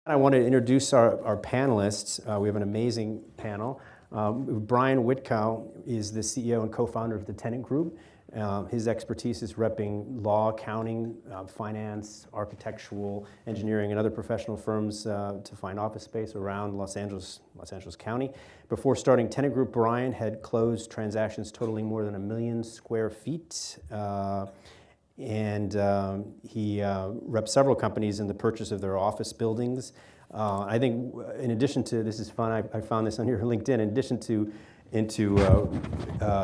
I want to introduce our panelists. We have an amazing panel. Brian Witkow is the CEO and co-founder of the Tenant Group. His expertise is repping law, accounting, finance, architectural, engineering, and other professional firms to find office space around Los Angeles County. Before starting Tenant Group, Brian had closed transactions totaling more than 1 million square feet. He reps several companies in the purchase of their office buildings. I think in addition to, this is fun, I found this on your LinkedIn, in addition to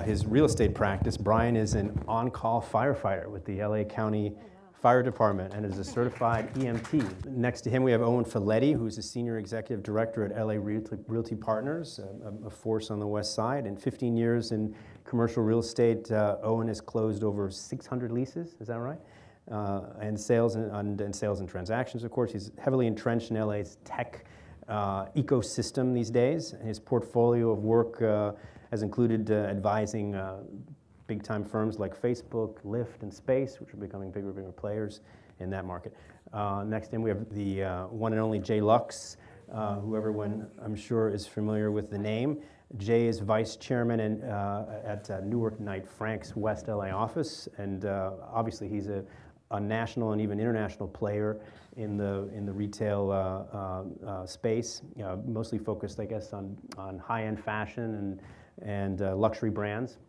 his real estate practice, Brian is an on-call firefighter with the LA County Fire Department and is a certified EMT. Next to him we have Owen Folletti, who's a senior executive director at LA Realty Partners, a force on the west side. In 15 years in commercial real estate, Owen has closed over 600 leases, is that right? And sales and transactions, of course. He's heavily entrenched in LA's tech ecosystem these days. His portfolio of work has included advising big-time firms like Facebook, Lyft, and Space, which are becoming bigger and bigger players in that market. Next in, we have the one and only Jay Lux, who everyone, I'm sure, is familiar with the name. Jay is vice chairman at Newark Knight Frank's West LA office, and obviously he's a national and even international player in the retail space, mostly focused, I guess, on high-end fashion and luxury brands,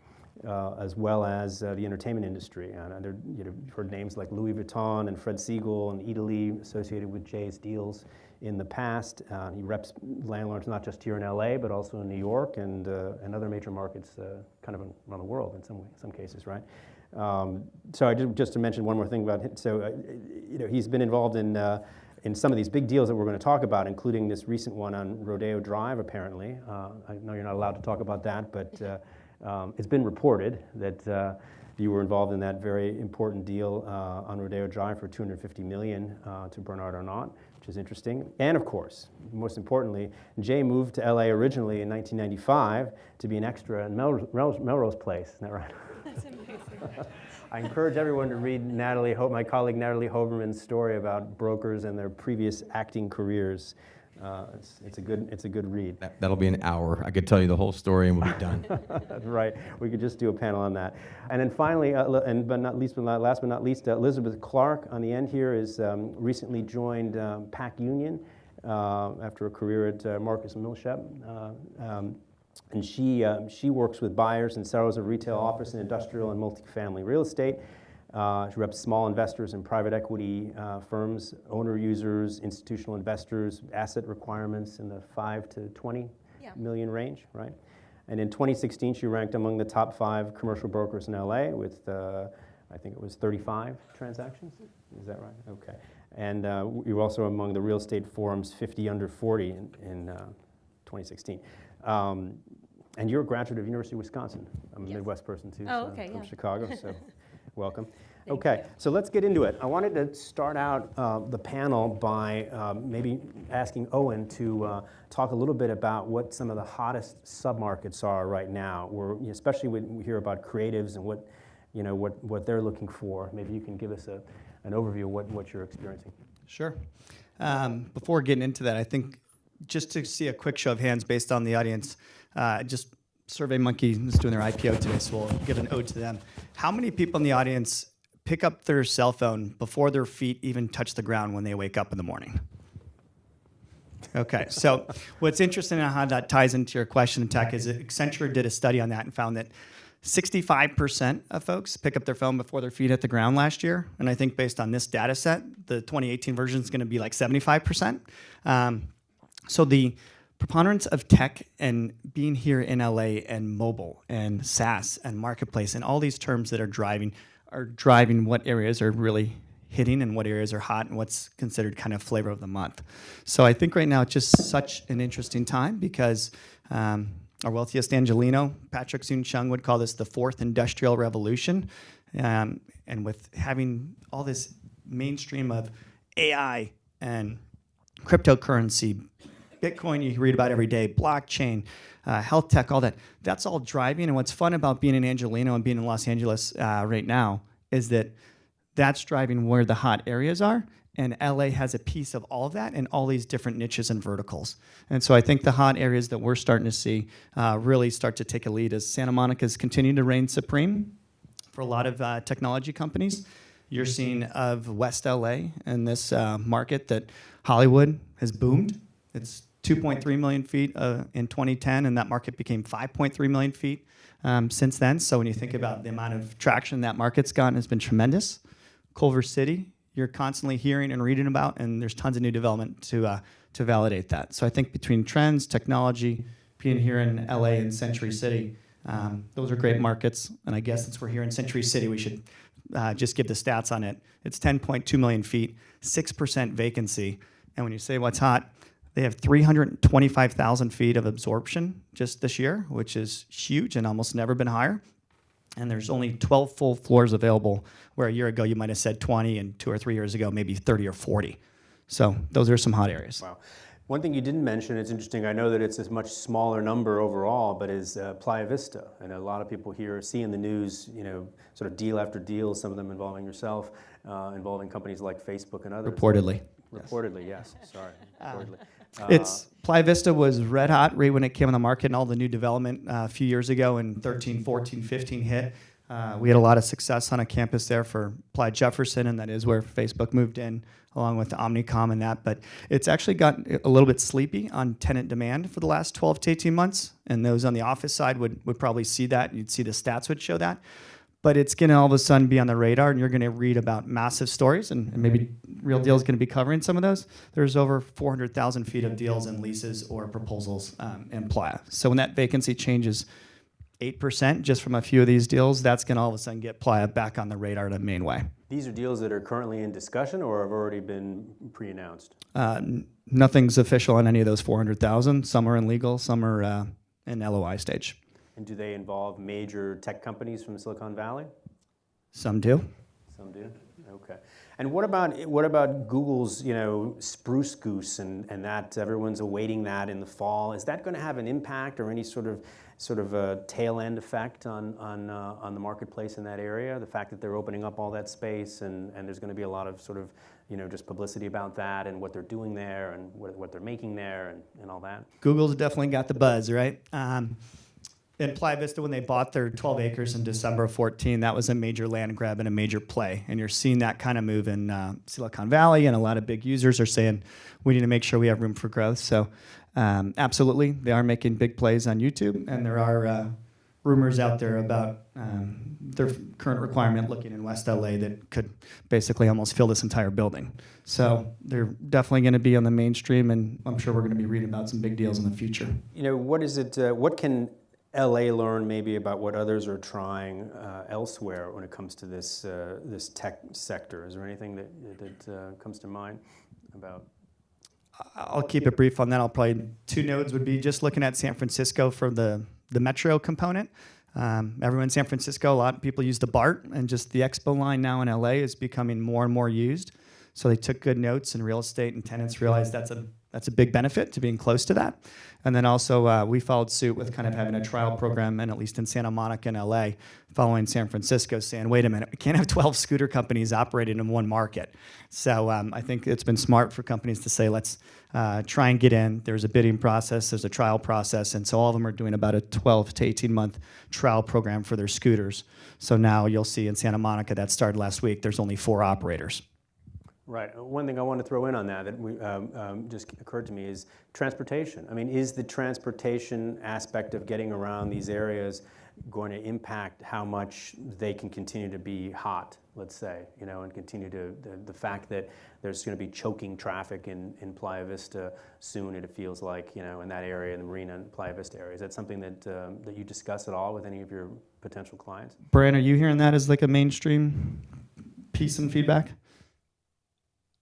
as well as the entertainment industry. And you've heard names like Louis Vuitton and Fred Siegel and Italy associated with Jay's deals in the past. He reps landlords not just here in LA, but also in New York and other major markets kind of around the world in some cases, right? So just to mention one more thing about him. So, he's been involved in some of these big deals that we're going to talk about, including this recent one on Rodeo Drive, apparently. I know you're not allowed to talk about that, but it's been reported that you were involved in that very important deal on Rodeo Drive for $250 million to Bernard Arnault, which is interesting. And of course, most importantly, Jay moved to LA originally in 1995 to be an extra in Melrose Place. Isn't that right? That's amazing. I encourage everyone to read my colleague Natalie Hoberman's story about brokers and their previous acting careers. It's a good read. That'll be an hour. I could tell you the whole story and we'll be done. Right. We could just do a panel on that. And then finally, last but not least, Elizabeth Clark on the end here is recently joined Pac Union after a career at Marcus & Millshep. And she works with buyers and sellers of retail, office, and industrial and multifamily real estate. She reps small investors and private equity firms, owner users, institutional investors, asset requirements in the 5 to 20 million range, right? And in 2016, she ranked among the top 5 commercial brokers in LA with, I think it was 35 transactions. Is that right? Okay. And you were also among the Real Estate Forum's 50 under 40 in 2016. And you're a graduate of University of Wisconsin. I'm a Midwest person too, from Chicago, so welcome. Okay, so let's get into it. I wanted to start out the panel by maybe asking Owen to talk a little bit about what some of the hottest submarkets are right now, especially when we hear about creatives and what they're looking for. Maybe you can give us an overview of what you're experiencing. Sure. Before getting into that, I think just to see a quick show of hands based on the audience, just SurveyMonkey is doing their IPO today, so we'll give an ode to them. How many people in the audience pick up their cell phone before their feet even touch the ground when they wake up in the morning? Okay, so what's interesting and how that ties into your question in tech is that Accenture did a study on that and found that 65% of folks pick up their phone before their feet hit the ground last year. And I think based on this data set, the 2018 version is going to be like 75%. So the preponderance of tech and being here in LA and mobile and SaaS and marketplace and all these terms that are driving what areas are really hitting and what areas are hot and what's considered kind of flavor of the month. So I think right now it's just such an interesting time because our wealthiest Angelino, Patrick Soon-Chung, would call this the fourth industrial revolution. And with having all this mainstream of AI and cryptocurrency, Bitcoin you read about every day, blockchain, health tech, all that. That's all driving. And what's fun about being in Angelino and being in Los Angeles right now is that that's driving where the hot areas are. And LA has a piece of all of that and all these different niches and verticals. And so I think the hot areas that we're starting to see really start to take a lead as Santa Monica's continuing to reign supreme for a lot of technology companies. You're seeing of West LA and this market that Hollywood has boomed. It's 2.3 million feet in 2010, and that market became 5.3 million feet since then. So when you think about the amount of traction that market's gotten, has been tremendous. Culver City, you're constantly hearing and reading about, and there's tons of new development to validate that. So I think between trends, technology, being here in LA and Century City, those are great markets. And I guess since we're here in Century City, we should just give the stats on it. It's 10.2 million feet, 6% vacancy. And when you say what's hot, they have 325,000 feet of absorption just this year, which is huge and almost never been higher. And there's only 12 full floors available, where a year ago you might have said 20, and 2 or 3 years ago maybe 30 or 40. So those are some hot areas. Wow. One thing you didn't mention, it's interesting, I know that it's a much smaller number overall, but is Playa Vista. And a lot of people here see in the news, sort of deal after deal, some of them involving yourself, involving companies like Facebook and others. Reportedly. Reportedly, yes. Sorry. Reportedly. Playa Vista was red hot right when it came on the market, and all the new development a few years ago in 13, 14, 15 hit. We had a lot of success on a campus there for Playa Jefferson, and that is where Facebook moved in, along with Omnicom and that. But it's actually gotten a little bit sleepy on tenant demand for the last 12 to 18 months, and those on the office side would probably see that. You'd see the stats would show that. But it's going to all of a sudden be on the radar, and you're going to read about massive stories, and maybe Real Deal is going to be covering some of those. There's over 400,000 feet of deals and leases or proposals in Playa. So when that vacancy changes 8% just from a few of these deals, that's going to all of a sudden get Playa back on the radar in a main way. These are deals that are currently in discussion or have already been pre-announced? Nothing's official on any of those 400,000. Some are in legal, some are in LOI stage. And do they involve major tech companies from Silicon Valley? Some do. Some do. Okay. And what about Google's Spruce Goose and that everyone's awaiting that in the fall? Is that going to have an impact or any sort of a tail end effect on the marketplace in that area? The fact that they're opening up all that space and there's going to be a lot of sort of just publicity about that and what they're doing there and what they're making there and all that. Google's definitely got the buzz, right? In Playa Vista, when they bought their 12 acres in December of 14, that was a major land grab and a major play. And you're seeing that kind of move in Silicon Valley, and a lot of big users are saying, we need to make sure we have room for growth. So absolutely, they are making big plays on YouTube, and there are rumors out there about their current requirement looking in West LA that could basically almost fill this entire building. So they're definitely going to be on the mainstream, and I'm sure we're going to be reading about some big deals in the future. What is it? What can LA learn maybe about what others are trying elsewhere when it comes to this tech sector? Is there anything that comes to mind about? I'll keep it brief on that. Two nodes would be just looking at San Francisco for the metro component. Everyone in San Francisco, a lot of people use the BART, and just the Expo line now in LA is becoming more and more used. So they took good notes, and real estate and tenants realized that's a big benefit to being close to that. And then also we followed suit with kind of having a trial program, and at least in Santa Monica and LA, following San Francisco, saying, wait a minute, we can't have 12 scooter companies operating in one market. So I think it's been smart for companies to say, let's try and get in. There's a bidding process, there's a trial process, and so all of them are doing about a 12 to 18 month trial program for their scooters. So now you'll see in Santa Monica, that started last week, there's only 4 operators. Right. One thing I want to throw in on that just occurred to me is transportation. I mean, is the transportation aspect of getting around these areas going to impact how much they can continue to be hot, let's say, and continue to, the fact that there's going to be choking traffic in Playa Vista soon, it feels like, in that area, in the Marina and Playa Vista area. Is that something that you discuss at all with any of your potential clients? Brian, are you hearing that as like a mainstream piece and feedback?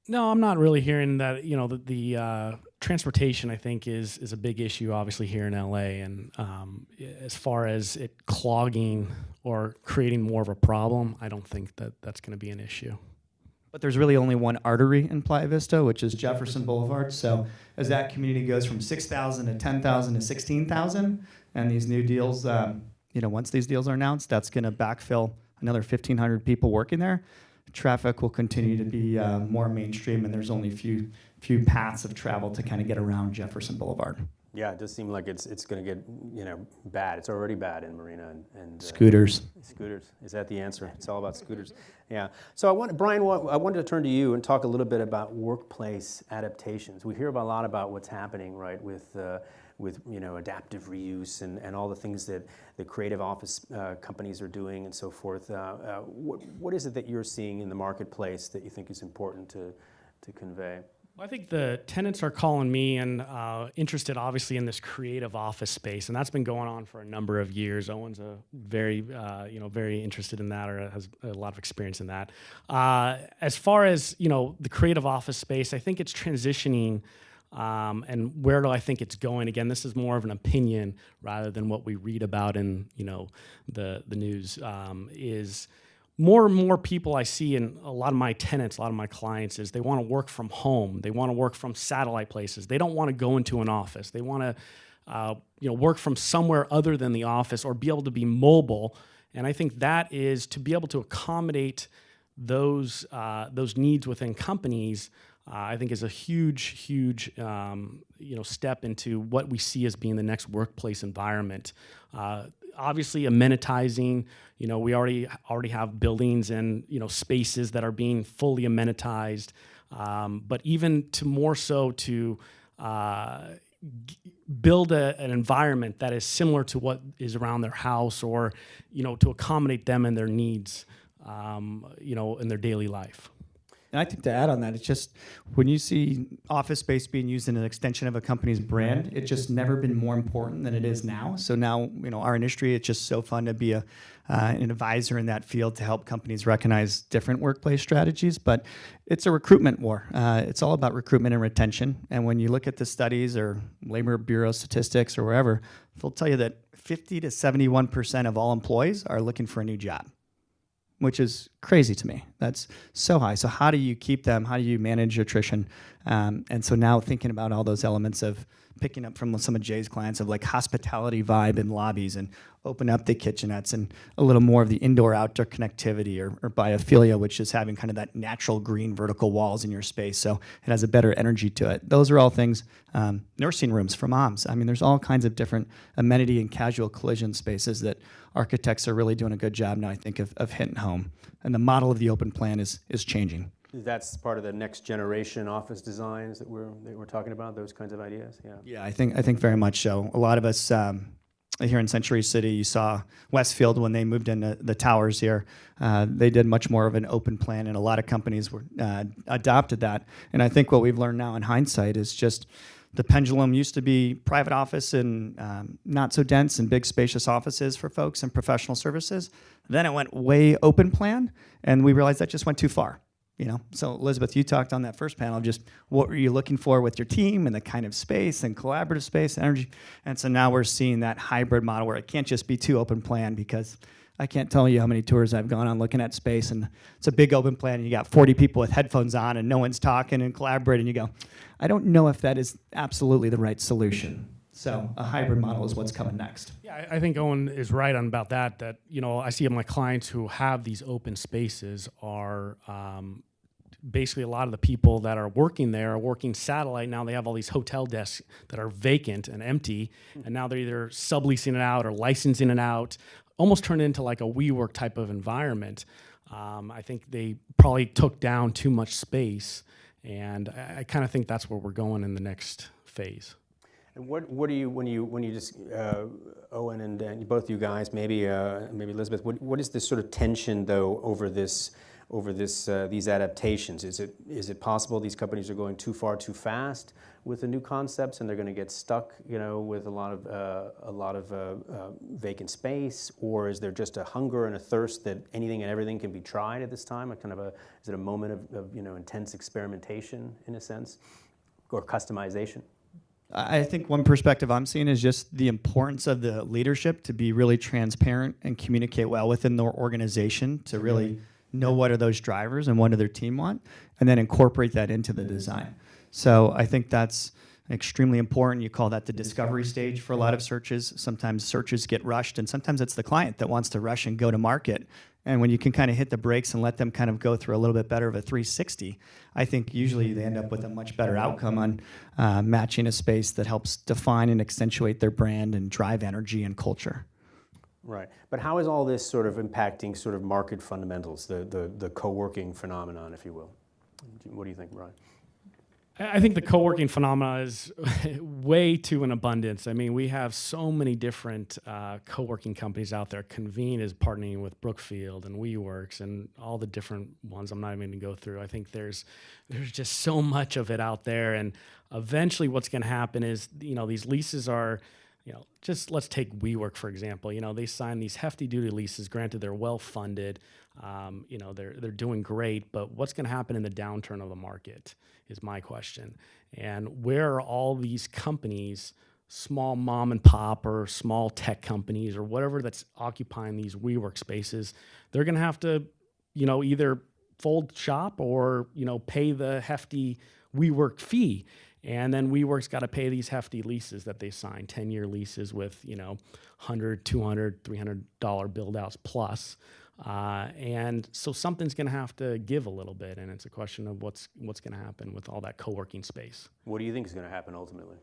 No, I'm not really hearing that. The transportation, I think, is a big issue, obviously, here in LA. And as far as it clogging or creating more of a problem, I don't think that that's going to be an issue. But there's really only one artery in Playa Vista, which is Jefferson Boulevard. So as that community goes from 6,000 to 10,000 to 16,000, and these new deals, once these deals are announced, that's going to backfill another 1,500 people working there. traffic will continue to be more mainstream, and there's only few paths of travel to kind of get around Jefferson Boulevard. Yeah, it does seem like it's going to get bad. It's already bad in Marina and Scooters. Scooters, is that the answer? It's all about scooters. Yeah. So Brian, I wanted to turn to you and talk a little bit about workplace adaptations. We hear a lot about what's happening, right, with adaptive reuse and all the things that the creative office companies are doing and so forth. What is it that you're seeing in the marketplace that you think is important to convey? Well, I think the tenants are calling me and interested, obviously, in this creative office space, and that's been going on for a number of years. Owen's a very interested in that, or has a lot of experience in that. As far as the creative office space, I think it's transitioning, and where do I think it's going? Again, this is more of an opinion rather than what we read about in the news. Is more and more people I see, and a lot of my tenants, a lot of my clients, is they want to work from home. They want to work from satellite places. They don't want to go into an office. They want to work from somewhere other than the office or be able to be mobile. And I think that is to be able to accommodate those needs within companies. I think is a huge step into what we see as being the next workplace environment. Obviously, amenitizing. We already have buildings and spaces that are being fully amenitized, but even to more so to build an environment that is similar to what is around their house, or to accommodate them and their needs, in their daily life. And I think to add on that, it's just when you see office space being used in an extension of a company's brand, it's just never been more important than it is now. So now, our industry, it's just so fun to be an advisor in that field to help companies recognize different workplace strategies. But it's a recruitment war. It's all about recruitment and retention. And when you look at the studies or Labor Bureau statistics or wherever, they'll tell you that 50 to 71% of all employees are looking for a new job, which is crazy to me. That's so high. So how do you keep them? How do you manage attrition? And so now thinking about all those elements of picking up from some of Jay's clients of like hospitality vibe in lobbies, and open up the kitchenettes, and a little more of the indoor-outdoor connectivity, or biophilia, which is having kind of that natural green vertical walls in your space, so it has a better energy to it. Those are all things. Nursing rooms for moms. I mean, there's all kinds of different amenity and casual collision spaces that architects are really doing a good job now, I think, of hitting home. And the model of the open plan is changing. That's part of the next generation office designs that we're talking about, those kinds of ideas. Yeah. Yeah, I think very much so. A lot of us here in Century City, you saw Westfield when they moved into the towers here. They did much more of an open plan, and a lot of companies adopted that. And I think what we've learned now in hindsight is just the pendulum used to be private office and not so dense and big spacious offices for folks and professional services. Then it went way open plan, and we realized that just went too far. So Elizabeth, you talked on that first panel, just what were you looking for with your team and the kind of space and collaborative space, energy. And so now we're seeing that hybrid model where it can't just be too open plan, because I can't tell you how many tours I've gone on looking at space, and it's a big open plan, and you got 40 people with headphones on and no one's talking and collaborating. You go, I don't know if that is absolutely the right solution. So a hybrid model is what's coming next. Yeah, I think Owen is right on about that. That I see my clients who have these open spaces are basically a lot of the people that are working there are working satellite. Now they have all these hotel desks that are vacant and empty, and now they're either subleasing it out or licensing it out, almost turned into like a WeWork type of environment. I think they probably took down too much space, and I kind of think that's where we're going in the next phase. And what do you when you just Owen and both you guys, maybe Elizabeth, what is this sort of tension though over these adaptations? Is it possible these companies are going too far too fast with the new concepts, and they're going to get stuck with a lot of vacant space, or is there just a hunger and a thirst that anything and everything can be tried at this time? Is it a moment of intense experimentation in a sense, or customization? I think one perspective I'm seeing is just the importance of the leadership to be really transparent and communicate well within their organization, to really know what are those drivers and what do their team want, and then incorporate that into the design. So I think that's extremely important. You call that the discovery stage for a lot of searches. Sometimes searches get rushed, and sometimes it's the client that wants to rush and go to market. And when you can kind of hit the brakes and let them kind of go through a little bit better of a 360, I think usually they end up with a much better outcome on matching a space that helps define and accentuate their brand and drive energy and culture. Right. But how is all this sort of impacting sort of market fundamentals, the co-working phenomenon, if you will? What do you think, Brian? I think the co-working phenomena is way to an abundance. I mean, we have so many different co-working companies out there. Convene is partnering with Brookfield and WeWorks and all the different ones. I'm not even going to go through. I think there's just so much of it out there. And eventually what's going to happen is, these leases are, just let's take WeWork, for example. They sign these hefty duty leases. Granted, they're well-funded. They're doing great. But what's going to happen in the downturn of the market is my question. And where are all these companies, small mom and pop or small tech companies or whatever that's occupying these WeWork spaces? They're going to have to, either fold shop or, pay the hefty WeWork fee. And then WeWork's got to pay these hefty leases that they sign, 10-year leases with, $100, $200, $300 build-outs plus. And so something's going to have to give a little bit, and it's a question of what's going to happen with all that co-working space. What do you think is going to happen ultimately?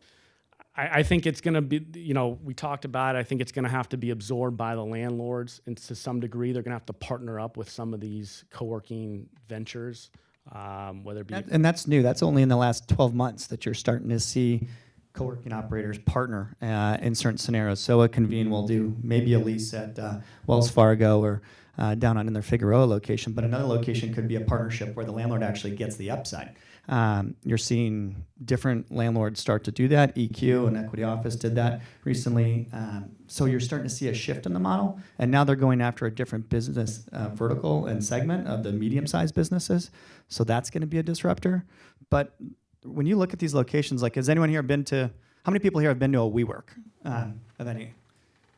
I think it's going to be, we talked about it. I think it's going to have to be absorbed by the landlords, and to some degree, they're going to have to partner up with some of these co-working ventures, whether it be... And that's new. That's only in the last 12 months that you're starting to see co-working operators partner in certain scenarios. So a Convene will do maybe a lease at Wells Fargo or down in their Figueroa location, but another location could be a partnership where the landlord actually gets the upside. You're seeing different landlords start to do that. EQ and Equity Office did that recently. So you're starting to see a shift in the model, and now they're going after a different business vertical and segment of the medium-sized businesses. So that's going to be a disruptor. But when you look at these locations, like, has anyone here been to, how many people here have been to a WeWork of any?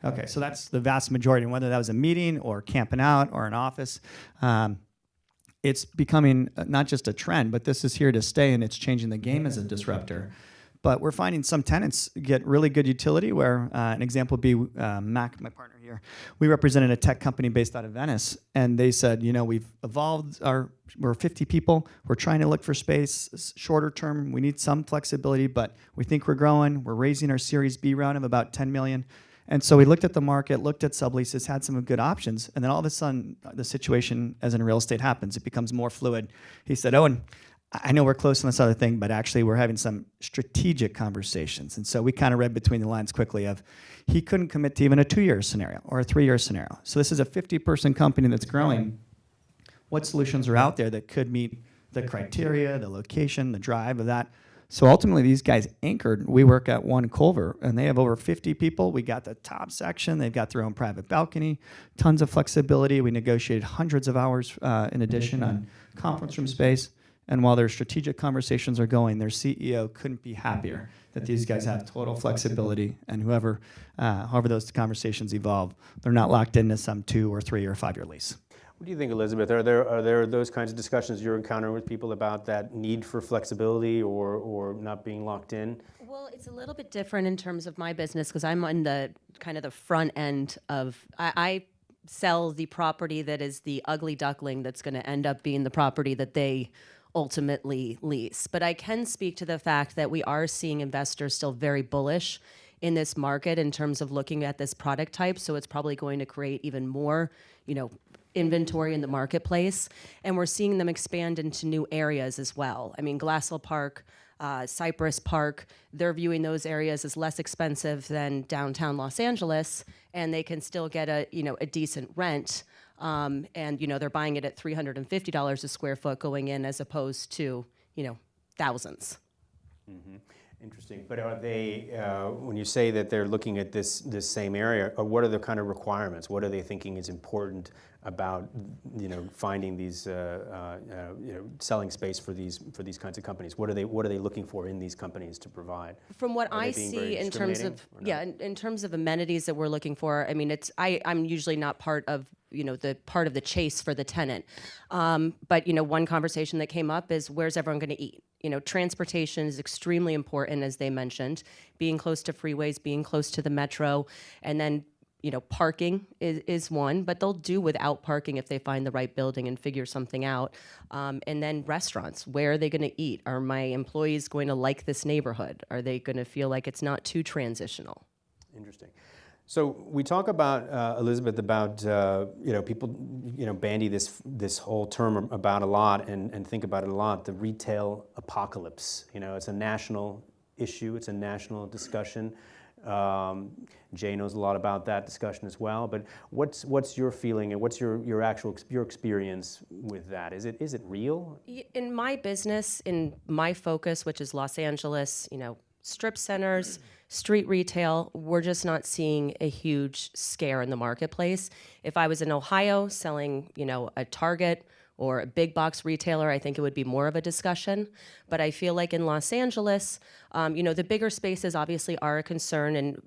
Okay, so that's the vast majority, whether that was a meeting or camping out or an office. It's becoming not just a trend, but this is here to stay, and it's changing the game as a disruptor. But we're finding some tenants get really good utility where, an example would be Mac, my partner here. We represented a tech company based out of Venice, and they said, we've evolved, we're 50 people, we're trying to look for space, shorter term, we need some flexibility, but we think we're growing, we're raising our Series B round of about 10 million. And so we looked at the market, looked at subleases, had some good options, and then all of a sudden, the situation, as in real estate happens, it becomes more fluid. He said, Owen, I know we're close on this other thing, but actually we're having some strategic conversations. And so we kind of read between the lines quickly of he couldn't commit to even a 2-year scenario or a 3-year scenario. So this is a 50-person company that's growing. What solutions are out there that could meet the criteria, the location, the drive of that? So ultimately, these guys anchored. We work at One Culver, and they have over 50 people. We got the top section. They've got their own private balcony, tons of flexibility. We negotiated hundreds of hours in addition on conference room space. And while their strategic conversations are going, their CEO couldn't be happier that these guys have total flexibility. And however those conversations evolve, they're not locked into some 2 or 3 or 5-year lease. What do you think, Elizabeth? Are there those kinds of discussions you're encountering with people about that need for flexibility or not being locked in? Well, it's a little bit different in terms of my business because I'm on the kind of the front end of, I sell the property that is the ugly duckling that's going to end up being the property that they ultimately lease. But I can speak to the fact that we are seeing investors still very bullish in this market in terms of looking at this product type. So it's probably going to create even more, inventory in the marketplace, and we're seeing them expand into new areas as well. I mean, Glassell Park, Cypress Park, they're viewing those areas as less expensive than downtown Los Angeles, and they can still get a decent rent. And they're buying it at $350 a square foot going in as opposed to thousands. Mm-hmm. Interesting. But are they, when you say that they're looking at this same area, what are the kind of requirements? What are they thinking is important about, finding these, selling space for these kinds of companies? What are they looking for in these companies to provide? From what I see in terms of, in terms of amenities that we're looking for, I mean, I'm usually not part of the part of the chase for the tenant. But one conversation that came up is where's everyone going to eat? Transportation is extremely important, as they mentioned, being close to freeways, being close to the metro, and then parking is one, but they'll do without parking if they find the right building and figure something out. And then restaurants, where are they going to eat? Are my employees going to like this neighborhood? Are they going to feel like it's not too transitional? Interesting. So we talk about, Elizabeth, about people bandy this whole term about a lot and think about it a lot. The retail apocalypse. It's a national issue. It's a national discussion. Jay knows a lot about that discussion as well. But what's your feeling and what's your experience with that? Is it real? In my business, in my focus, which is Los Angeles, strip centers, street retail, we're just not seeing a huge scare in the marketplace. If I was in Ohio selling, a Target or a big box retailer, I think it would be more of a discussion. But I feel like in Los Angeles, the bigger spaces obviously are a concern. And,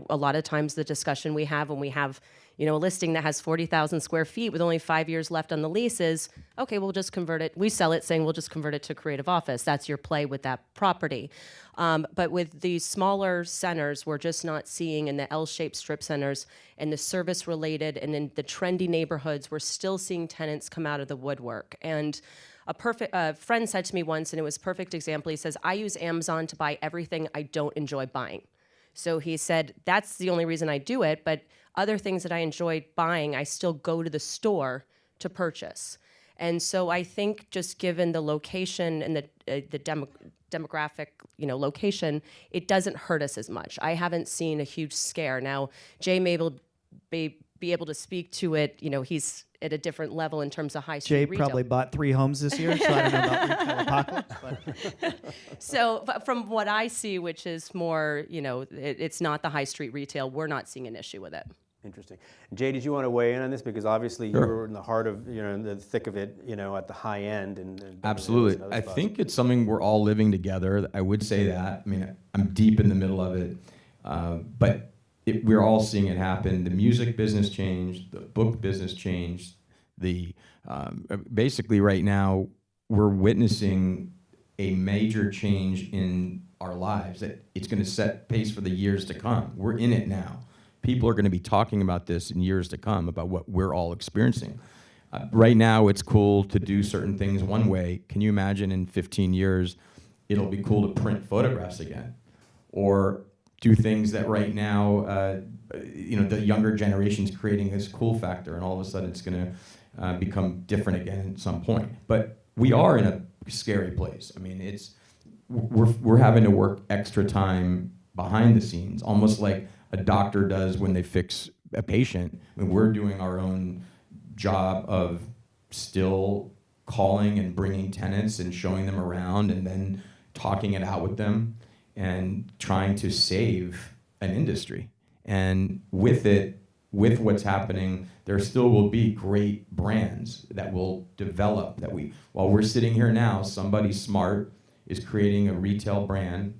a lot of times the discussion we have when we have, a listing that has 40,000 square feet with only 5 years left on the lease is, okay, we'll just convert it. We sell it saying we'll just convert it to creative office. That's your play with that property. But with the smaller centers, we're just not seeing in the L-shaped strip centers and the service related and in the trendy neighborhoods, we're still seeing tenants come out of the woodwork. And a friend said to me once, and it was a perfect example, he says, I use Amazon to buy everything I don't enjoy buying. So he said, that's the only reason I do it, but other things that I enjoy buying, I still go to the store to purchase. And so I think just given the location and the demographic, location, it doesn't hurt us as much. I haven't seen a huge scare. Now, Jay may be able to speak to it. He's at a different level in terms of high street Jay retail. probably bought 3 homes this year, so I don't know about retail apocalypse. But. So but from what I see, which is more, it's not the high street retail, we're not seeing an issue with it. Interesting. Jay, did you want to weigh in on this? Because obviously Sure. you're in the heart of, in the thick of it, at the high end. And Absolutely. I think it's something we're all living together. I would say that. I mean, I'm deep in the middle of it. But we're all seeing it happen. The music business changed. The book business changed. Basically right now, we're witnessing a major change in our lives. That it's going to set pace for the years to come. We're in it now. People are going to be talking about this in years to come, about what we're all experiencing. Right now, it's cool to do certain things one way. Can you imagine in 15 years, it'll be cool to print photographs again? Or do things that right now, the younger generation's creating this cool factor, and all of a sudden it's going to become different again at some point. But we are in a scary place. I mean, we're having to work extra time behind the scenes, almost like a doctor does when they fix a patient. I mean, we're doing our own job of still calling and bringing tenants and showing them around and then talking it out with them and trying to save an industry. And with what's happening, there still will be great brands that will develop, while we're sitting here now, somebody smart is creating a retail brand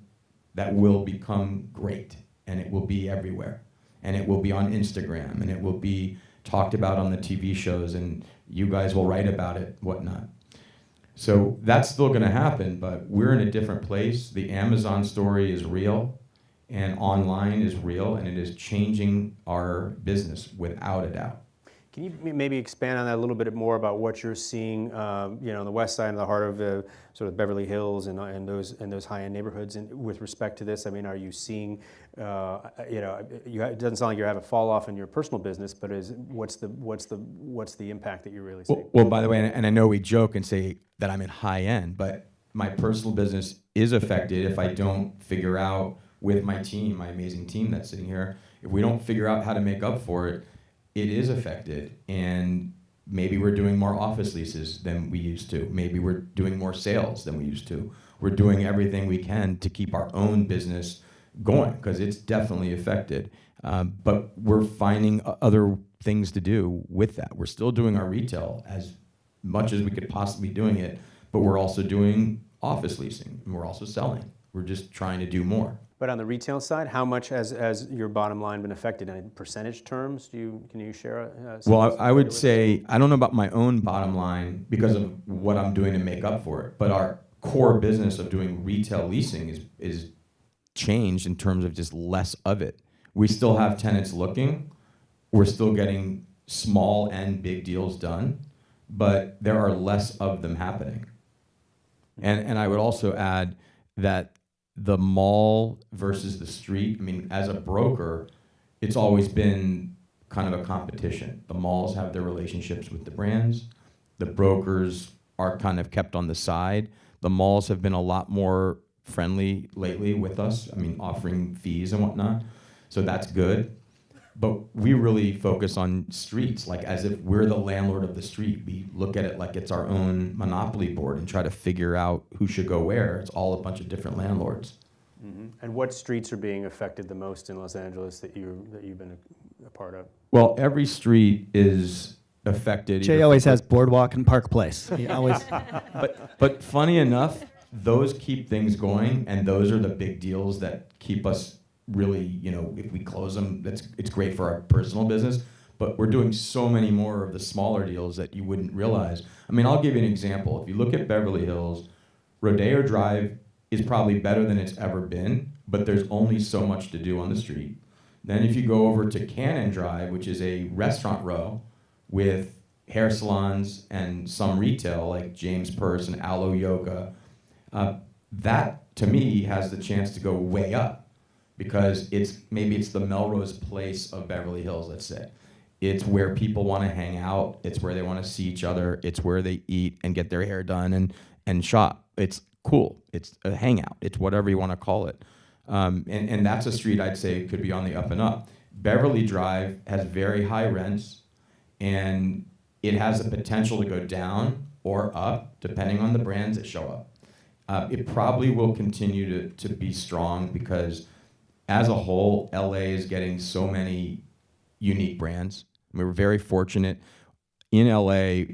that will become great, and it will be everywhere, and it will be on Instagram, and it will be talked about on the TV shows, and you guys will write about it, whatnot. So that's still going to happen, but we're in a different place. The Amazon story is real, and online is real, and it is changing our business without a doubt. Can you maybe expand on that a little bit more about what you're seeing, on the west side, in the heart of sort of Beverly Hills and those high-end neighborhoods, and with respect to this? I mean, are you seeing, it doesn't sound like you have a fall off in your personal business, but what's the impact that you're really seeing? Well, by the way, and I know we joke and say that I'm in high end, but my personal business is affected if I don't figure out with my team, my amazing team that's sitting here, if we don't figure out how to make up for it, it is affected. And maybe we're doing more office leases than we used to. Maybe we're doing more sales than we used to. We're doing everything we can to keep our own business going, because it's definitely affected. But we're finding other things to do with that. We're still doing our retail as much as we could possibly doing it, but we're also doing office leasing, and we're also selling. We're just trying to do more. But on the retail side, how much has your bottom line been affected in percentage terms? Can you share? Well, I would say, I don't know about my own bottom line because of what I'm doing to make up for it, but our core business of doing retail leasing is changed in terms of just less of it. We still have tenants looking, we're still getting small and big deals done, but there are less of them happening. And I would also add that the mall versus the street, I mean, as a broker, it's always been kind of a competition. The malls have their relationships with the brands. The brokers are kind of kept on the side. The malls have been a lot more friendly lately with us, I mean, offering fees and whatnot. So that's good. But we really focus on streets, like as if we're the landlord of the street. We look at it like it's our own monopoly board and try to figure out who should go where. It's all a bunch of different landlords. And what streets are being affected the most in Los Angeles that you've been a part of? Well, every street is affected. Jay either always from- has Boardwalk and Park Place. He always. But funny enough, those keep things going, and those are the big deals that keep us really, you know, if we close them, it's great for our personal business, but we're doing so many more of the smaller deals that you wouldn't realize. I mean, I'll give you an example. If you look at Beverly Hills, Rodeo Drive is probably better than it's ever been, but there's only so much to do on the street. Then if you go over to Cannon Drive, which is a restaurant row with hair salons and some retail like James Purse and Aloe Yoga, that to me has the chance to go way up. Because maybe it's the Melrose Place of Beverly Hills, let's say. It's where people want to hang out. It's where they want to see each other. It's where they eat and get their hair done and shop. It's cool. It's a hangout. It's whatever you want to call it. And that's a street I'd say could be on the up and up. Beverly Drive has very high rents, and it has the potential to go down or up, depending on the brands that show up. It probably will continue to be strong because as a whole, LA is getting so many unique brands. I mean, we're very fortunate in LA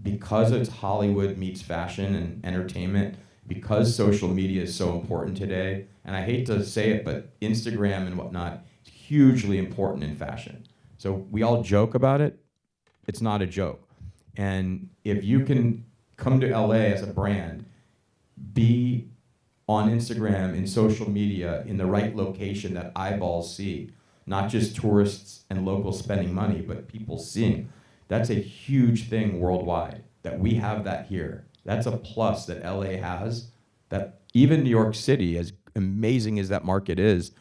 because it's Hollywood meets fashion and entertainment, because social media is so important today. And I hate to say it, but Instagram and whatnot is hugely important in fashion. So we all joke about it. It's not a joke. And if you can come to LA as a brand, be on Instagram, in social media, in the right location that eyeballs see, not just tourists and locals spending money, but people seeing. That's a huge thing worldwide, that we have that here. That's a plus that LA has, that even New York City, as amazing as that market is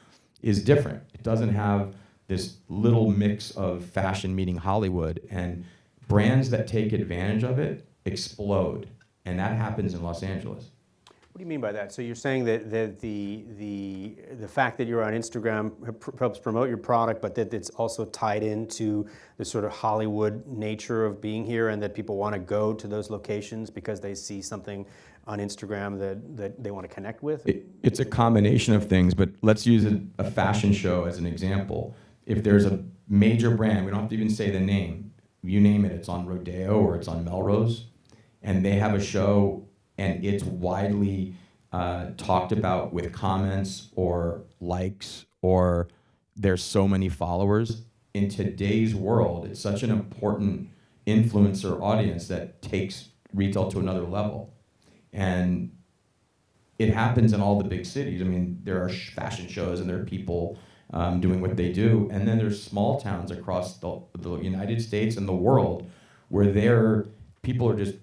different. It doesn't have this little mix of fashion meeting Hollywood, and brands that take advantage of it explode, and that happens in Los Angeles. What do you mean by that? So you're saying that the fact that you're on Instagram helps promote your product, but that it's also tied into the sort of Hollywood nature of being here, and that people want to go to those locations because they see something on Instagram that they want to connect with? It's a combination of things, but let's use a fashion show as an example. If there's a major brand, we don't have to even say the name, you name it, it's on Rodeo or it's on Melrose, and they have a show and it's widely talked about with comments or likes, or there's so many followers. In today's world, it's such an important influencer audience that takes retail to another level. And it happens in all the big cities. I mean, there are fashion shows and there are people doing what they do. And then there's small towns across the United States and the world where people are just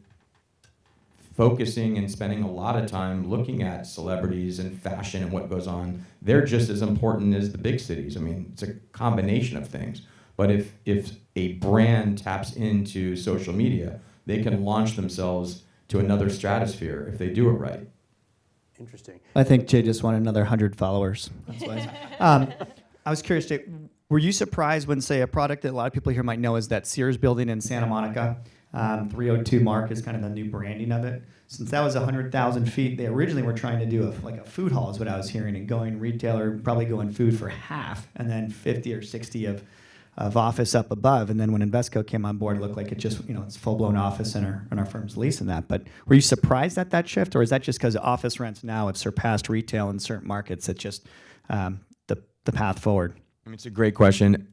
focusing and spending a lot of time looking at celebrities and fashion and what goes on. They're just as important as the big cities. I mean, it's a combination of things. But if a brand taps into social media, they can launch themselves to another stratosphere if they do it right. Interesting. I think Jay just wanted another 100 followers. That's why. I was curious, Jay, were you surprised when, say, a product that a lot of people here might know is that Sears building in Santa Monica? 302 Mark is kind of the new branding of it. Since that was 100,000 feet, they originally were trying to do a food hall is what I was hearing, and going retailer, probably going food for half, and then 50 or 60 of office up above. And then when Invesco came on board, it looked like it just, it's full-blown office, and our firm's leasing that. But were you surprised at that shift, or is that just because office rents now have surpassed retail in certain markets? It's just the path forward. I mean, it's a great question.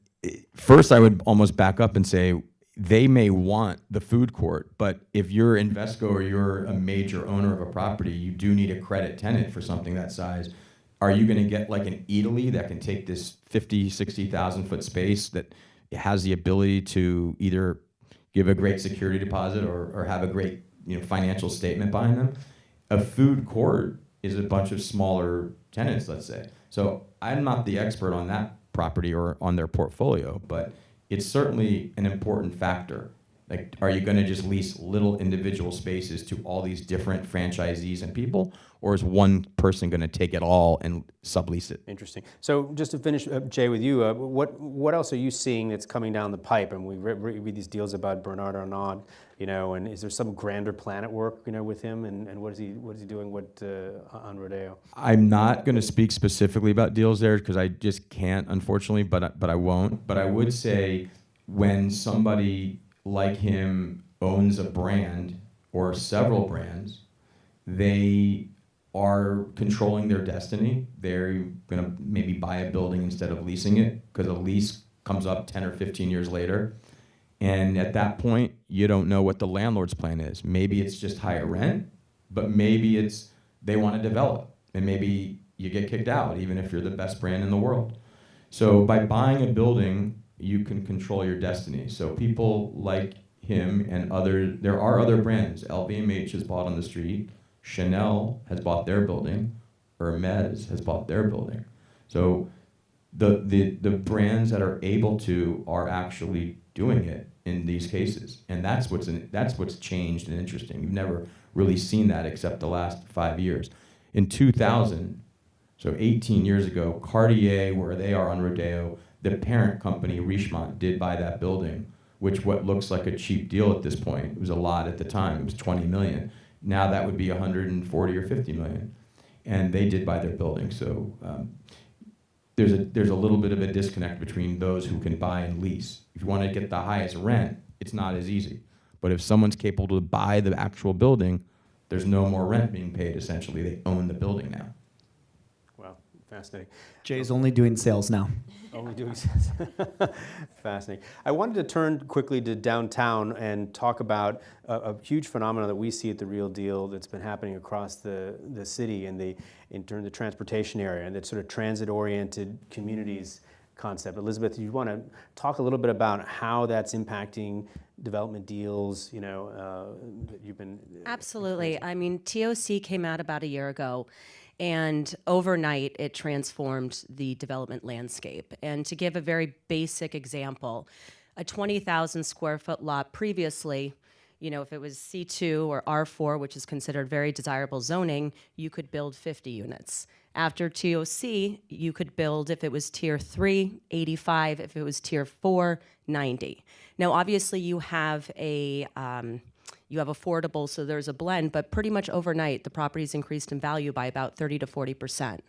First, I would almost back up and say they may want the food court, but if you're Invesco or you're a major owner of a property, you do need a credit tenant for something that size. Are you going to get like an Eataly that can take this 50, 60,000 foot space that it has the ability to either give a great security deposit or have a great financial statement behind them. A food court is a bunch of smaller tenants, let's say. So I'm not the expert on that property or on their portfolio, but it's certainly an important factor. Like, are you going to just lease little individual spaces to all these different franchisees and people, or is one person going to take it all and sublease it? Interesting. So just to finish, Jay, with you, what else are you seeing that's coming down the pipe? And we read these deals about Bernard Arnault, and is there some grander plan at work, with him? And what is he doing on Rodeo? I'm not going to speak specifically about deals there because I just can't, unfortunately. But I won't. But I would say when somebody like him owns a brand or several brands, they are controlling their destiny. They're going to maybe buy a building instead of leasing it because a lease comes up 10 or 15 years later. And at that point, you don't know what the landlord's plan is. Maybe it's just higher rent, but maybe it's they want to develop. And maybe you get kicked out, even if you're the best brand in the world. So by buying a building, you can control your destiny. So people like him and there are other brands. LVMH has bought on the street. Chanel has bought their building. Hermes has bought their building. So the brands that are able to are actually doing it in these cases. And that's what's changed and interesting. You've never really seen that except the last 5 years. In 2000, so 18 years ago, Cartier, where they are on Rodeo, the parent company, Richemont, did buy that building, which what looks like a cheap deal at this point. It was a lot at the time. It was $20 million. Now that would be 140 or 50 million. And they did buy their building. So there's a little bit of a disconnect between those who can buy and lease. If you want to get the highest rent, it's not as easy. But if someone's capable to buy the actual building, there's no more rent being paid, essentially. They own the building now. Wow, fascinating. Jay's only doing sales now. Only doing sense. Fascinating. I wanted to turn quickly to downtown and talk about a huge phenomenon that we see at the Real Deal that's been happening across the city in terms of the transportation area and that sort of transit-oriented communities concept. Elizabeth, you want to talk a little bit about how that's impacting development deals, that you've been... Absolutely. I mean, TOC came out about a year ago, and overnight it transformed the development landscape. And to give a very basic example, a 20,000 square foot lot previously, if it was C2 or R4, which is considered very desirable zoning, you could build 50 units. After TOC, you could build, if it was tier 3, 85, if it was tier 4, 90. Now, obviously, you have affordable, so there's a blend, but pretty much overnight, the property's increased in value by about 30 to 40%.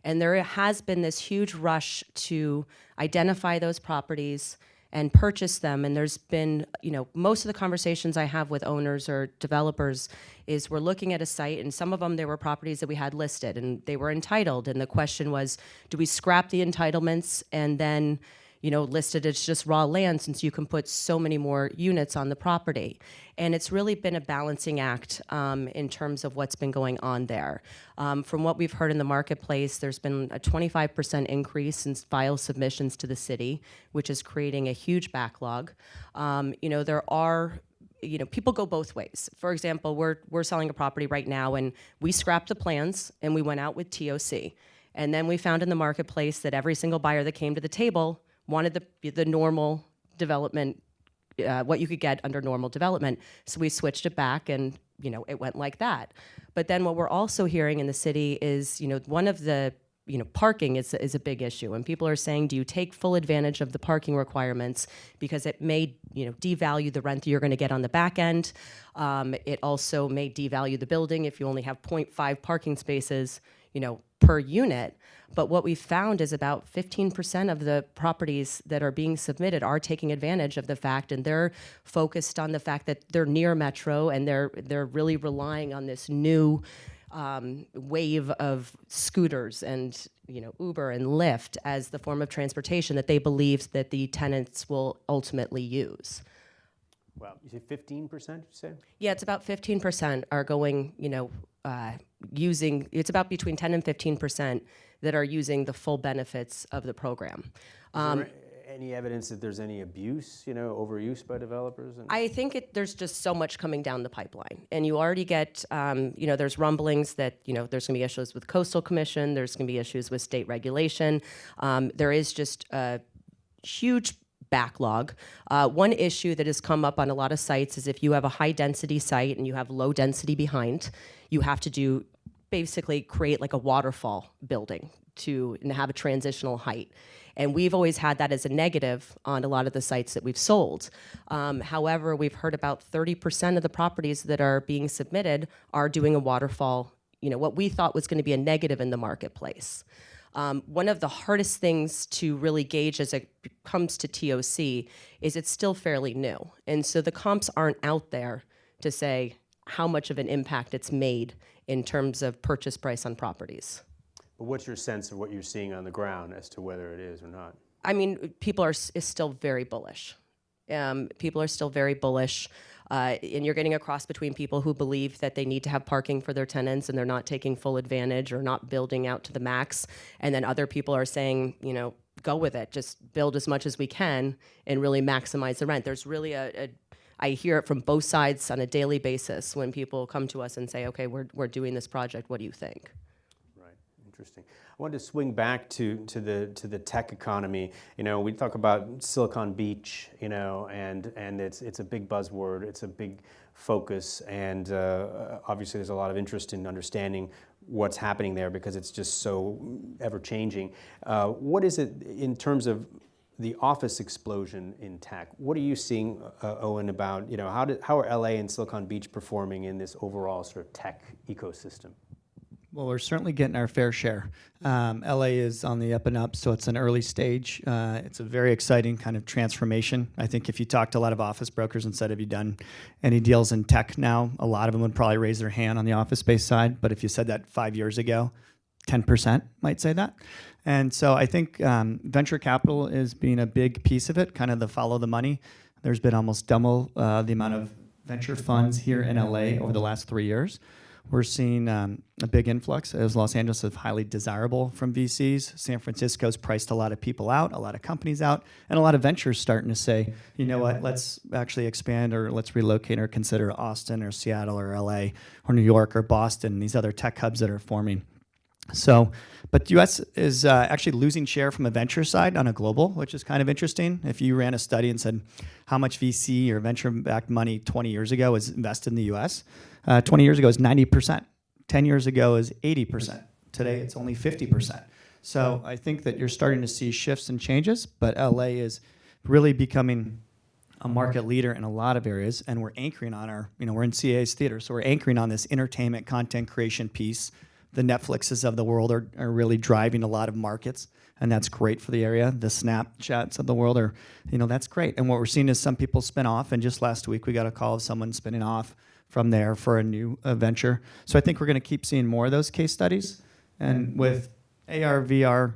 And there has been this huge rush to identify those properties and purchase them. And there's been, most of the conversations I have with owners or developers is we're looking at a site, and some of them, there were properties that we had listed and they were entitled. And the question was, do we scrap the entitlements and then listed as just raw land since you can put so many more units on the property? And it's really been a balancing act in terms of what's been going on there. From what we've heard in the marketplace, there's been a 25% increase in file submissions to the city, which is creating a huge backlog. There are people go both ways. For example, we're selling a property right now, and we scrapped the plans and we went out with TOC. And then we found in the marketplace that every single buyer that came to the table wanted the normal development, what you could get under normal development. So we switched it back, and it went like that. But then what we're also hearing in the city is, one of the parking is a big issue, and people are saying, do you take full advantage of the parking requirements because it may devalue the rent that you're going to get on the back end. It also may devalue the building if you only have 0.5 parking spaces per unit. But what we found is about 15% of the properties that are being submitted are taking advantage of the fact, and they're focused on the fact that they're near Metro, and they're really relying on this new wave of scooters and Uber and Lyft as the form of transportation that they believe that the tenants will ultimately use. Wow, you say 15%, you say? Yeah, it's about 15% are going, using, it's about between 10 and 15% that are using the full benefits of the program. Any evidence that there's any abuse, overuse by developers? I think there's just so much coming down the pipeline, and you already get, there's rumblings that there's going to be issues with Coastal Commission, there's going to be issues with state regulation. There is just a huge backlog. One issue that has come up on a lot of sites is if you have a high density site and you have low density behind, you have to basically create like a waterfall building and have a transitional height. And we've always had that as a negative on a lot of the sites that we've sold. However, we've heard about 30% of the properties that are being submitted are doing a waterfall, what we thought was going to be a negative in the marketplace. One of the hardest things to really gauge as it comes to TOC is it's still fairly new. And so the comps aren't out there to say how much of an impact it's made in terms of purchase price on properties. But what's your sense of what you're seeing on the ground as to whether it is or not? I mean, people is still very bullish. People are still very bullish. And you're getting a cross between people who believe that they need to have parking for their tenants and they're not taking full advantage or not building out to the max. And then other people are saying, go with it. Just build as much as we can and really maximize the rent. There's really I hear it from both sides on a daily basis when people come to us and say, okay, we're doing this project. What do you think? Interesting. I wanted to swing back to the tech economy. We talk about Silicon Beach, and it's a big buzzword. It's a big focus, and obviously there's a lot of interest in understanding what's happening there because it's just so ever changing. What is it in terms of the office explosion in tech? What are you seeing, Owen, about how are LA and Silicon Beach performing in this overall sort of tech ecosystem? Well, we're certainly getting our fair share. LA is on the up and up, so it's an early stage. It's a very exciting kind of transformation. I think if you talk to a lot of office brokers and said, have you done any deals in tech now? A lot of them would probably raise their hand on the office space side. But if you said that 5 years ago, 10% might say that. And so I think venture capital is being a big piece of it, kind of the follow the money. There's been almost double the amount of venture funds here in LA over the last 3 years. We're seeing a big influx, as Los Angeles is highly desirable from VCs. San Francisco's priced a lot of people out, a lot of companies out, and a lot of ventures starting to say, you know what, let's actually expand or let's relocate or consider Austin or Seattle or LA or New York or Boston, these other tech hubs that are forming. So, but U.S. is actually losing share from a venture side on a global, which is kind of interesting. If you ran a study and said how much VC or venture-backed money 20 years ago was invested in the U.S., 20 years ago is 90%. 10 years ago is 80%. Today it's only 50%. So I think that you're starting to see shifts and changes, but LA is really becoming a market leader in a lot of areas, and we're anchoring on we're in CAA's theater, so we're anchoring on this entertainment content creation piece. The Netflixes of the world are really driving a lot of markets, and that's great for the area. The Snapchats of the world are, that's great. And what we're seeing is some people spin off, and just last week we got a call of someone spinning off from there for a new venture. So I think we're going to keep seeing more of those case studies. And with AR, VR,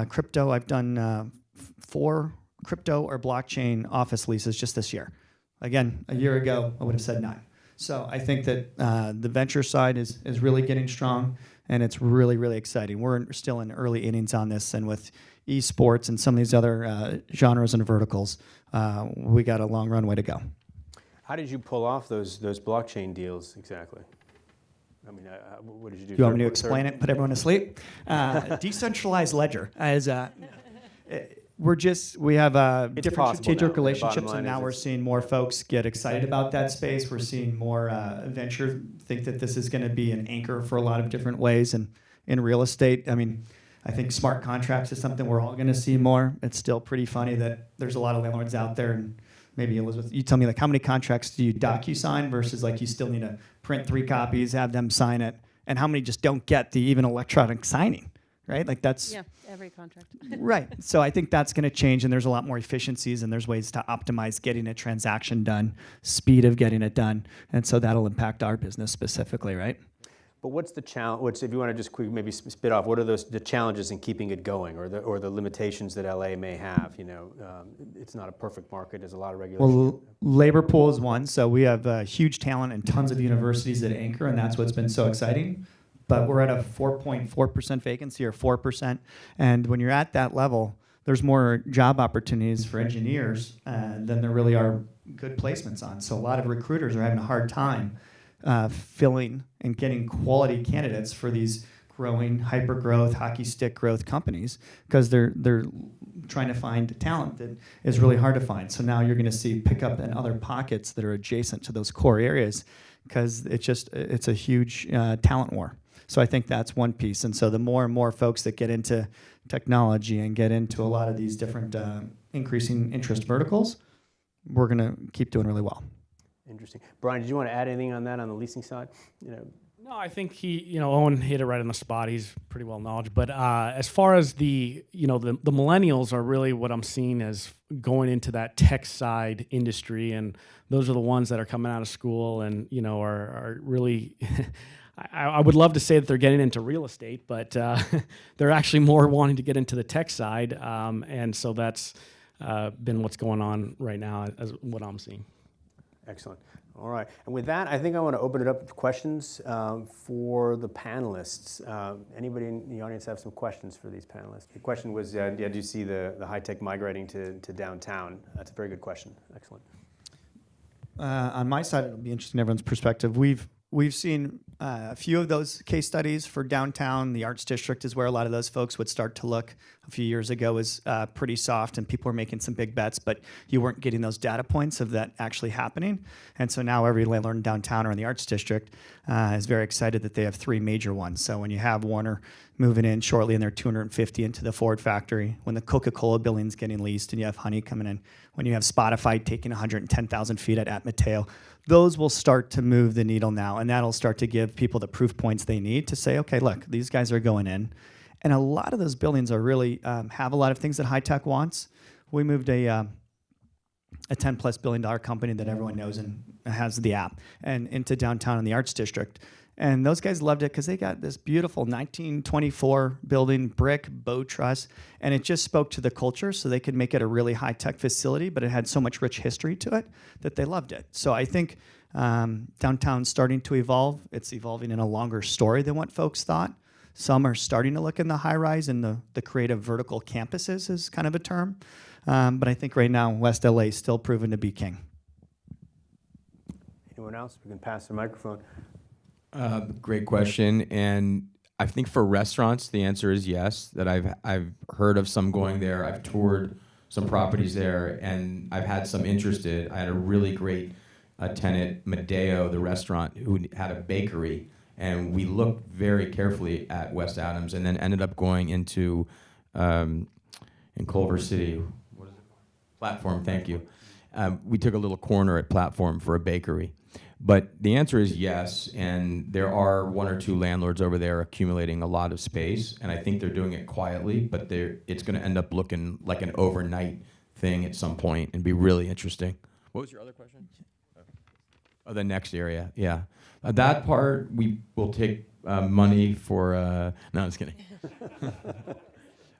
crypto, I've done 4 crypto or blockchain office leases just this year. Again, a year ago, I would have said none. So I think that the venture side is really getting strong, and it's really, really exciting. We're still in early innings on this, and with esports and some of these other genres and verticals, we got a long runway to go. How did you pull off those blockchain deals exactly? I mean, what did you do? You want me to explain it? Put everyone to sleep. Decentralized ledger as we have different strategic relationships, and now we're seeing more folks get excited about that space. We're seeing more venture think that this is going to be an anchor for a lot of different ways. And in real estate, I mean, I think smart contracts is something we're all going to see more. It's still pretty funny that there's a lot of landlords out there, and maybe Elizabeth, you tell me how many contracts do you DocuSign versus you still need to print 3 copies, have them sign it, and how many just don't get the even electronic signing, right? That's every contract. Right. So I think that's going to change, and there's a lot more efficiencies, and there's ways to optimize getting a transaction done, speed of getting it done, and so that'll impact our business specifically, right? But what's the challenge? If you want to just quick maybe spit off, what are the challenges in keeping it going, or the limitations that LA may have? It's not a perfect market. There's a lot of regulation. Well, labor pool is one. So we have huge talent and tons of universities that anchor, and that's what's been so exciting. But we're at a 4.4% vacancy or 4%, and when you're at that level, there's more job opportunities for engineers than there really are good placements on. So a lot of recruiters are having a hard time filling and getting quality candidates for these growing hyper growth, hockey stick growth companies, because they're trying to find talent that is really hard to find. So now you're going to see pickup in other pockets that are adjacent to those core areas, because it's a huge talent war. So I think that's one piece. And so the more and more folks that get into technology and get into a lot of these different increasing interest verticals, we're going to keep doing really well. Interesting. Brian, did you want to add anything on that on the leasing side? No, I think Owen hit it right on the spot. He's pretty well knowledgeable. But as far as the millennials are really what I'm seeing as going into that tech side industry, and those are the ones that are coming out of school and are really. I would love to say that they're getting into real estate, but they're actually more wanting to get into the tech side, and so that's been what's going on right now, as what I'm seeing. Excellent. All right. And with that, I think I want to open it up to questions for the panelists. Anybody in the audience have some questions for these panelists? The question was, do you see the high tech migrating to downtown? That's a very good question. Excellent. On my side, it'll be interesting everyone's perspective. We've seen a few of those case studies for downtown. The Arts District is where a lot of those folks would start to look. A few years ago was pretty soft, and people were making some big bets, but you weren't getting those data points of that actually happening. And so now every landlord in downtown or in the Arts District is very excited that they have 3 major ones. So when you have Warner moving in shortly and they're 250 into the Ford factory, when the Coca-Cola building's getting leased and you have Honey coming in, when you have Spotify taking 110,000 feet at Mateo, those will start to move the needle now, and that'll start to give people the proof points they need to say, okay, look, these guys are going in. And a lot of those buildings are really have a lot of things that high tech wants. We moved a $10+ billion company that everyone knows and has the app, and into downtown in the Arts District. And those guys loved it because they got this beautiful 1924 building, brick, bow truss, and it just spoke to the culture, so they could make it a really high-tech facility, but it had so much rich history to it that they loved it. So I think downtown's starting to evolve. It's evolving in a longer story than what folks thought. Some are starting to look in the high-rise and the creative vertical campuses is kind of a term. But I think right now, West LA is still proven to be king. Anyone else? We can pass the microphone. Great question, and I think for restaurants, the answer is yes. That I've heard of some going there. I've toured some properties there, and I've had some interested. I had a really great tenant, Medeo, the restaurant, who had a bakery, and we looked very carefully at West Adams, and then ended up going into in Culver City. What is it? Platform. Thank you. We took a little corner at Platform for a bakery. But the answer is yes, and there are 1 or 2 landlords over there accumulating a lot of space, and I think they're doing it quietly, but it's going to end up looking like an overnight thing at some point and be really interesting. What was your other question? Oh, the next area, yeah. That part, we will take money for, no, I'm just kidding.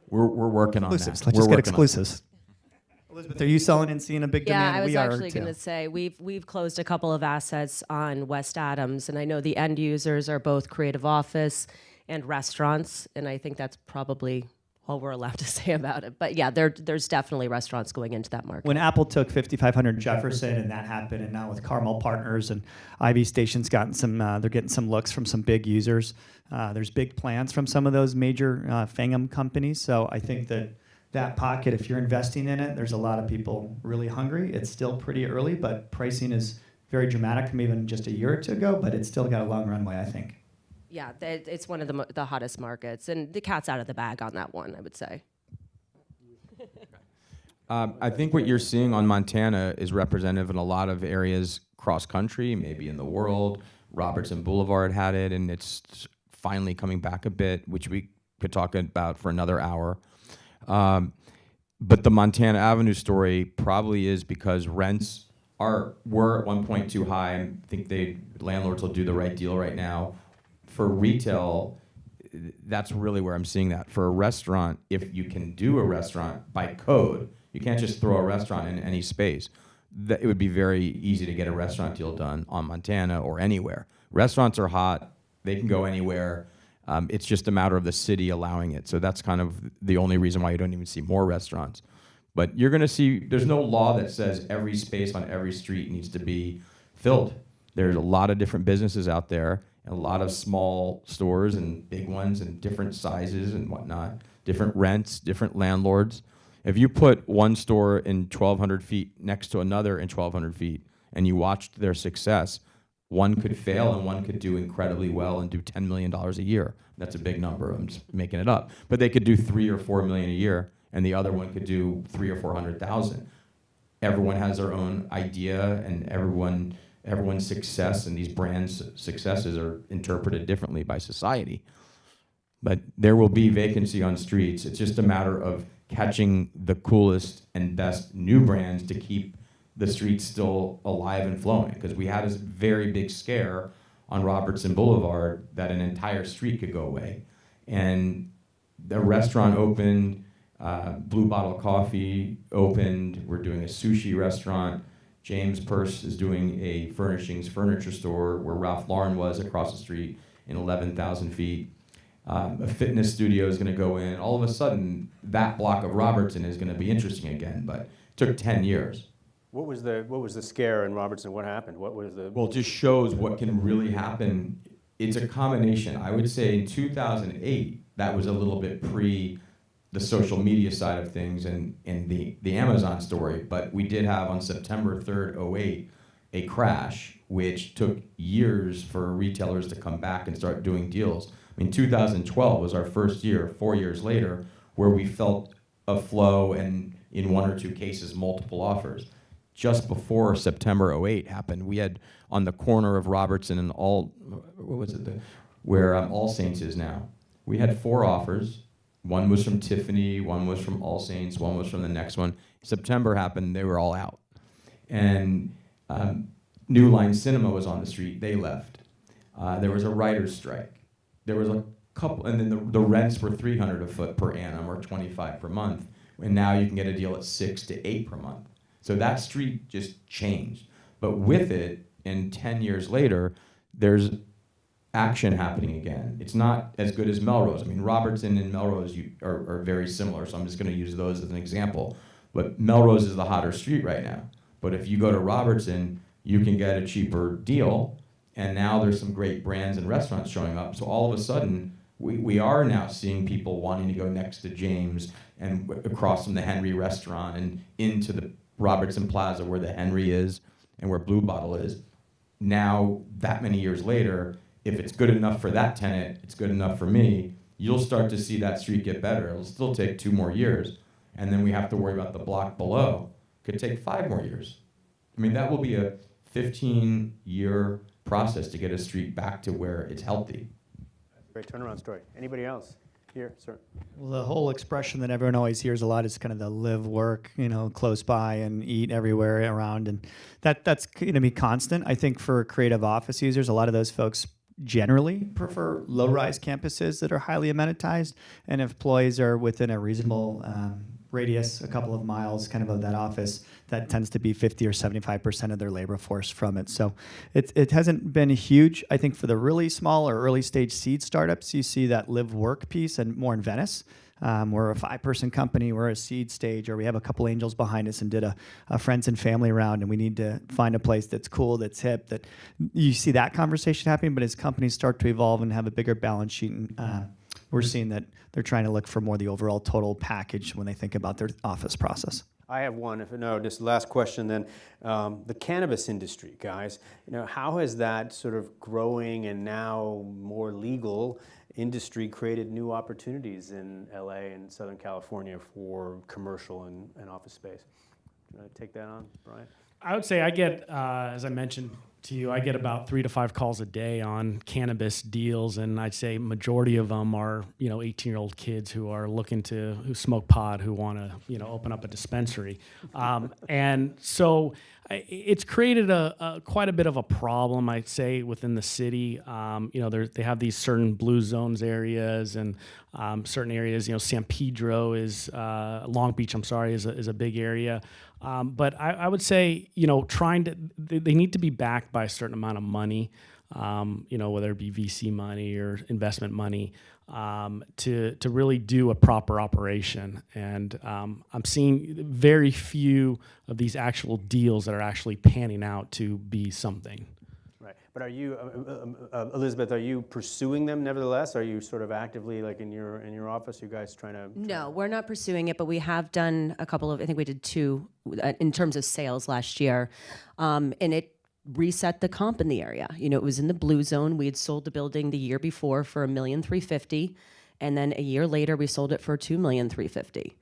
We're working on that. Exclusives. Let's just get exclusives. Elizabeth, are you selling and seeing a big demand? Yeah, I was We are actually too. going to say we've closed a couple of assets on West Adams, and I know the end users are both creative office and restaurants, and I think that's probably all we're allowed to say about it. But yeah, there's definitely restaurants going into that market. When Apple took 5500 Jefferson and that happened, and now with Carmel Partners and Ivy Station's gotten some, they're getting some looks from some big users. There's big plans from some of those major Fangum companies. So I think that pocket, if you're investing in it, there's a lot of people really hungry. It's still pretty early, but pricing is very dramatic from even just a year or 2 ago, but it's still got a long runway, I think. Yeah, it's one of the hottest markets, and the cat's out of the bag on that one, I would say. I think what you're seeing on Montana is representative in a lot of areas cross country, maybe in the world. Robertson Boulevard had it, and it's finally coming back a bit, which we could talk about for another hour. But the Montana Avenue story probably is because rents were at one point too high. I think landlords will do the right deal right now. For retail, that's really where I'm seeing that. For a restaurant, if you can do a restaurant by code, you can't just throw a restaurant in any space. It would be very easy to get a restaurant deal done on Montana or anywhere. Restaurants are hot. They can go anywhere. It's just a matter of the city allowing it. So that's kind of the only reason why you don't even see more restaurants. But you're going to see, there's no law that says every space on every street needs to be filled. There's a lot of different businesses out there, and a lot of small stores and big ones and different sizes and whatnot, different rents, different landlords. If you put one store in 1,200 feet next to another in 1,200 feet and you watched their success, one could fail and one could do incredibly well and do $10 million a year. That's a big number, I'm just making it up. But they could do 3 or 4 million a year, and the other one could do 300,000 or 400,000. Everyone has their own idea, and everyone's success and these brands' successes are interpreted differently by society. But there will be vacancy on streets. It's just a matter of catching the coolest and best new brands to keep the streets still alive and flowing. Because we had a very big scare on Robertson Boulevard that an entire street could go away. And the restaurant opened, Blue Bottle Coffee opened, we're doing a sushi restaurant. James Purse is doing a furnishings furniture store where Ralph Lauren was across the street in 11,000 feet. A fitness studio is going to go in. All of a sudden, that block of Robertson is going to be interesting again, but it took 10 years. What was the scare in Robertson? What happened? What was the? Well, it just shows what can really happen. It's a combination. I would say in 2008, that was a little bit pre the social media side of things and the Amazon story, but we did have on September 3rd, 2008, a crash, which took years for retailers to come back and start doing deals. I mean, 2012 was our first year, 4 years later, where we felt a flow and in 1 or 2 cases, multiple offers. Just before September 2008 happened, we had on the corner of Robertson and where All Saints is now, we had 4 offers. One was from Tiffany, one was from All Saints, one was from the next one. September happened, they were all out. And New Line Cinema was on the street, they left. There was a writer's strike. There was a couple, and then the rents were $300 a foot per annum or $25 per month. And now you can get a deal at $6 to $8 per month. So that street just changed. But with it, and 10 years later, there's action happening again. It's not as good as Melrose. I mean, Robertson and Melrose are very similar, so I'm just going to use those as an example. But Melrose is the hotter street right now. But if you go to Robertson, you can get a cheaper deal, and now there's some great brands and restaurants showing up. So all of a sudden, we are now seeing people wanting to go next to James and across from the Henry restaurant and into the Robertson Plaza where the Henry is and where Blue Bottle is. Now, that many years later, if it's good enough for that tenant, it's good enough for me, you'll start to see that street get better. It'll still take 2 more years, and then we have to worry about the block below. Could take 5 more years. I mean, that will be a 15-year process to get a street back to where it's healthy. Great turnaround story. Anybody else? Here, sir. Well, the whole expression that everyone always hears a lot is kind of the live, work, close by and eat everywhere around. And that's going to be constant. I think for creative office users, a lot of those folks generally prefer low-rise campuses that are highly amenitized. And if employees are within a reasonable radius, a couple of miles kind of that office, that tends to be 50 or 75% of their labor force from it. So it hasn't been huge. I think for the really small or early stage seed startups, you see that live work piece, and more in Venice. We're a 5-person company, we're a seed stage, or we have a couple angels behind us and did a friends and family round, and we need to find a place that's cool, that's hip, that you see that conversation happening. But as companies start to evolve and have a bigger balance sheet, we're seeing that they're trying to look for more the overall total package when they think about their office process. I have one. Just last question then. The cannabis industry, guys. How has that sort of growing and now more legal industry created new opportunities in LA and Southern California for commercial and office space? Do you want to take that on, Brian? I would say I get, as I mentioned to you, I get about 3 to 5 calls a day on cannabis deals, and I'd say majority of them are 18-year-old kids who are who smoke pot, who want to open up a dispensary, and so it's created quite a bit of a problem, I'd say, within the city. They have these certain blue zones areas and certain areas. San Pedro is Long Beach. Is a big area. But I would say, they need to be backed by a certain amount of money. whether it be VC money or investment money, to really do a proper operation. And I'm seeing very few of these actual deals that are actually panning out to be something. Right. But are you, Elizabeth, are you pursuing them nevertheless? Are you sort of actively, like in your office, you guys trying to? No, we're not pursuing it, but we have done a couple of, I think we did 2 in terms of sales last year. And it reset the comp in the area. It was in the blue zone. We had sold the building the year before for $1,350,000. And then a year later, we sold it for $2,350,000.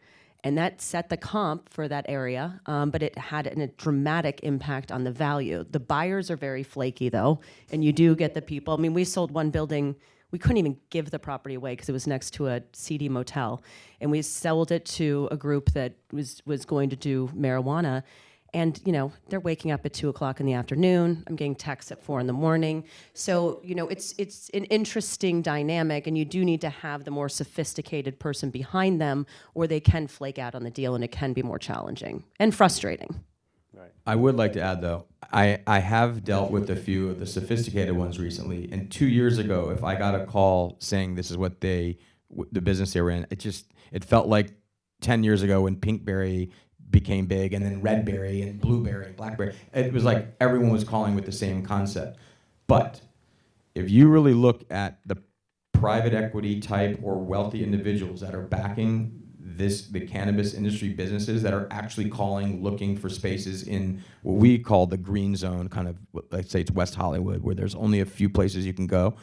And that set the comp for that area, but it had a dramatic impact on the value. The buyers are very flaky, though, and you do get the people. I mean, we sold one building, we couldn't even give the property away because it was next to a seedy motel, and we sold it to a group that was going to do marijuana. And, they're waking up at 2 o'clock in the afternoon. I'm getting texts at 4 in the morning. So, it's an interesting dynamic, and you do need to have the more sophisticated person behind them, or they can flake out on the deal, and it can be more challenging and frustrating. Right. I would like to add, though, I have dealt with a few of the sophisticated ones recently. And 2 years ago, if I got a call saying this is what the business they were in, it felt like 10 years ago when Pinkberry became big, and then Redberry and Blueberry and Blackberry. It was like everyone was calling with the same concept. But if you really look at the private equity type or wealthy individuals that are backing the cannabis industry businesses that are actually calling, looking for spaces in what we call the green zone, kind of, let's say it's West Hollywood, where there's only a few places you can go.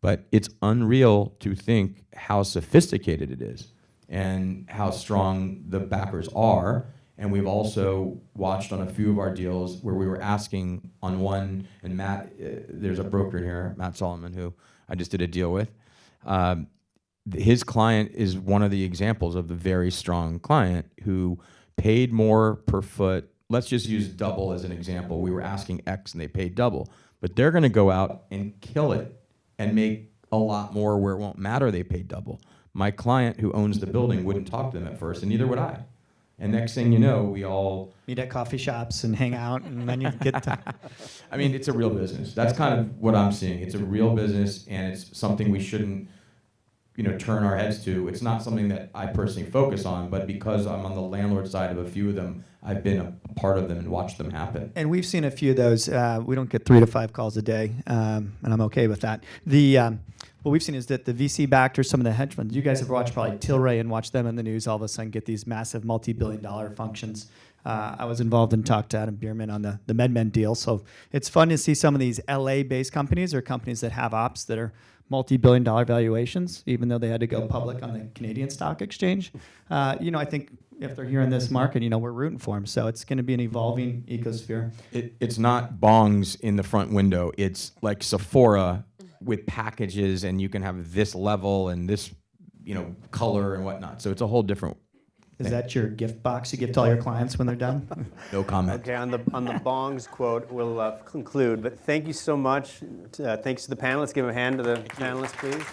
But it's unreal to think how sophisticated it is and how strong the backers are. And we've also watched on a few of our deals where we were asking on one, and Matt, there's a broker here, Matt Solomon, who I just did a deal with. His client is one of the examples of the very strong client who paid more per foot. Let's just use double as an example. We were asking X and they paid double. But they're going to go out and kill it and make a lot more where it won't matter they paid double. My client who owns the building wouldn't talk to them at first, and neither would I. And next thing you know, we all Meet at coffee shops and hang out, and then you get to. I mean, it's a real business. That's kind of what I'm seeing. It's a real business, and it's something we shouldn't, turn our heads to. It's not something that I personally focus on, but because I'm on the landlord side of a few of them, I've been a part of them and watched them happen. And we've seen a few of those. We don't get 3 to 5 calls a day, and I'm okay with that. What we've seen is that the VC backed or some of the hedge funds, you guys have watched probably Tilray and watched them in the news all of a sudden get these massive multi-billion-dollar functions. I was involved and talked to Adam Bierman on the MedMen deal. So it's fun to see some of these LA-based companies or companies that have ops that are multi-billion-dollar valuations, even though they had to go public on the Canadian Stock Exchange. I think if they're here in this market, we're rooting for them. So it's going to be an evolving ecosphere. It's not bongs in the front window. It's like Sephora with packages, and you can have this level and this, color and whatnot. So it's a whole different Is that your gift box you give to all your clients when they're done? no comment. Okay, on the bongs quote, we'll conclude. But thank you so much. Thanks to the panelists. Give a hand to the panelists, please.